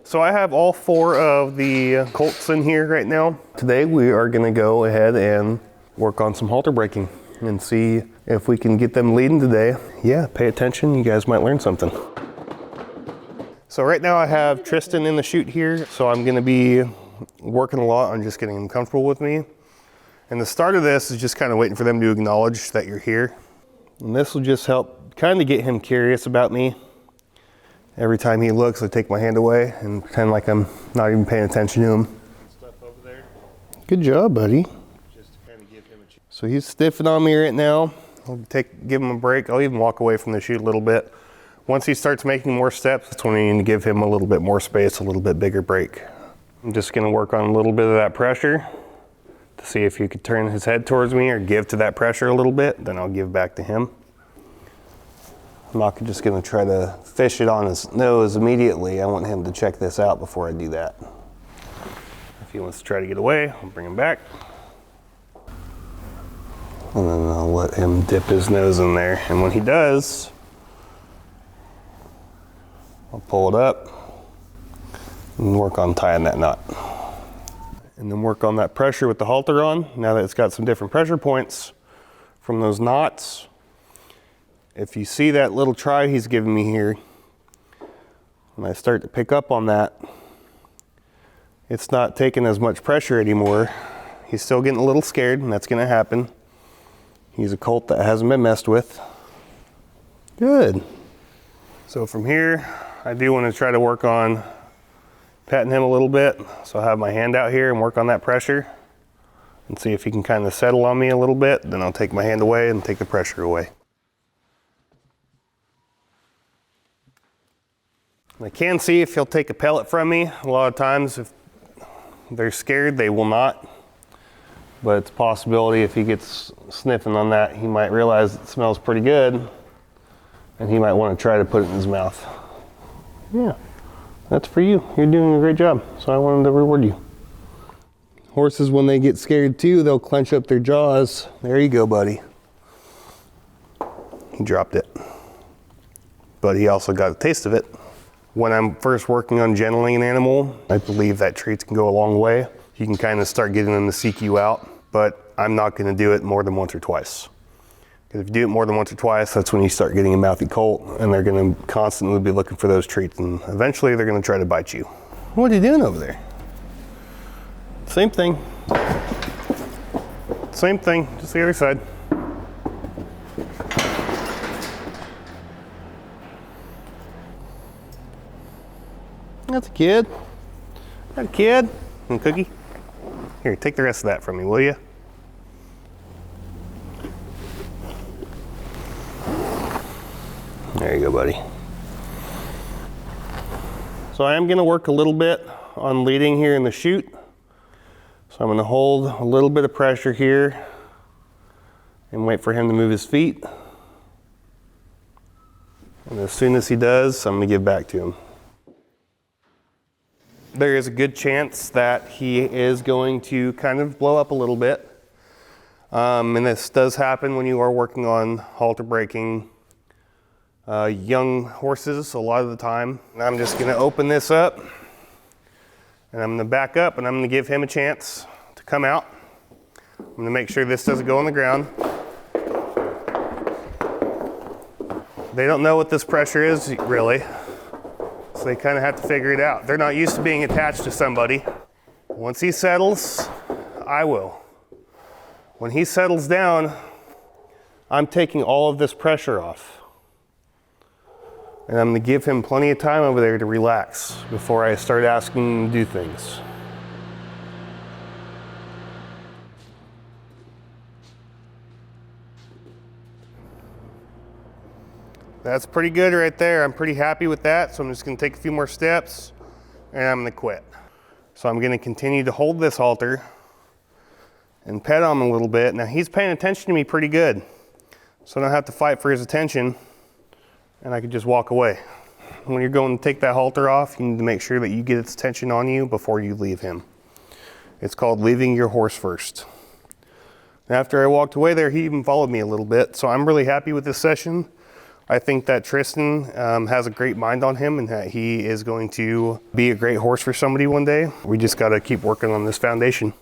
So I have all 4 of the colts in here right now. Today we are gonna go ahead and work on some halter braking and see if we can get them leading today. Yeah, pay attention, you guys might learn something. So right now I have Tristen in the chute here, so I'm gonna be working a lot on just getting him comfortable with me. And the start of this is just kind of waiting for them to acknowledge that you're here. And this will just help kind of get him curious about me. Every time he looks, I take my hand away and pretend like I'm not even paying attention to him. Stuff over there. Good job, buddy. Just to kind of give him a chance. So he's stiffing on me right now. I'll give him a break. I'll even walk away from the chute a little bit. Once he starts making more steps, that's when I need to give him a little bit more space, a little bit bigger break. I'm just gonna work on a little bit of that pressure to see if he could turn his head towards me or give to that pressure a little bit, then I'll give back to him. I'm not just gonna try to fish it on his nose immediately. I want him to check this out before I do that. If he wants to try to get away, I'll bring him back. And then I'll let him dip his nose in there. And when he does, I'll pull it up and work on tying that knot. And then work on that pressure with the halter on. Now that it's got some different pressure points from those knots, if you see that little try he's giving me here, when I start to pick up on that, it's not taking as much pressure anymore. He's still getting a little scared, and that's gonna happen. He's a colt that hasn't been messed with. Good. So from here, I do want to try to work on patting him a little bit. So I'll have my hand out here and work on that pressure and see if he can kind of settle on me a little bit. Then I'll take my hand away and take the pressure away. I can see if he'll take a pellet from me. A lot of times if they're scared, they will not. But it's a possibility if he gets sniffing on that, he might realize it smells pretty good and he might want to try to put it in his mouth. Yeah, that's for you. You're doing a great job, so I wanted to reward you. Horses, when they get scared too, they'll clench up their jaws. There you go, buddy. He dropped it. But he also got a taste of it. When I'm first working on gentling an animal, I believe that treats can go a long way. You can kind of start getting them to seek you out, but I'm not going to do it more than once or twice. Because if you do it more than once or twice, that's when you start getting a mouthy colt, and they're going to constantly be looking for those treats, and eventually they're going to try to bite you. What are you doing over there? Same thing. Same thing, just the other side. That's a kid. That a kid. And a cookie. Here, take the rest of that from me, will you? There you go, buddy. So I am going to work a little bit on leading here in the chute. So I'm going to hold a little bit of pressure here and wait for him to move his feet. And as soon as he does, I'm going to give back to him. There is a good chance that he is going to kind of blow up a little bit. And this does happen when you are working on halter braking young horses a lot of the time. And I'm just gonna open this up and I'm gonna back up and I'm gonna give him a chance to come out. I'm gonna make sure this doesn't go on the ground. They don't know what this pressure is really. So they kind of have to figure it out. They're not used to being attached to somebody. Once he settles, I will. When he settles down, I'm taking all of this pressure off. And I'm gonna give him plenty of time over there to relax before I start asking him to do things. That's pretty good right there. I'm pretty happy with that. So I'm just gonna take a few more steps and I'm gonna quit. So I'm gonna continue to hold this halter and pet on him a little bit. Now he's paying attention to me pretty good. So I don't have to fight for his attention and I can just walk away. When you're going to take that halter off, you need to make sure that you get its attention on you before you leave him. It's called leaving your horse first. And after I walked away there, he even followed me a little bit. So I'm really happy with this session. I think that Tristen has a great mind on him and that he is going to be a great horse for somebody one day. We just got to keep working on this foundation.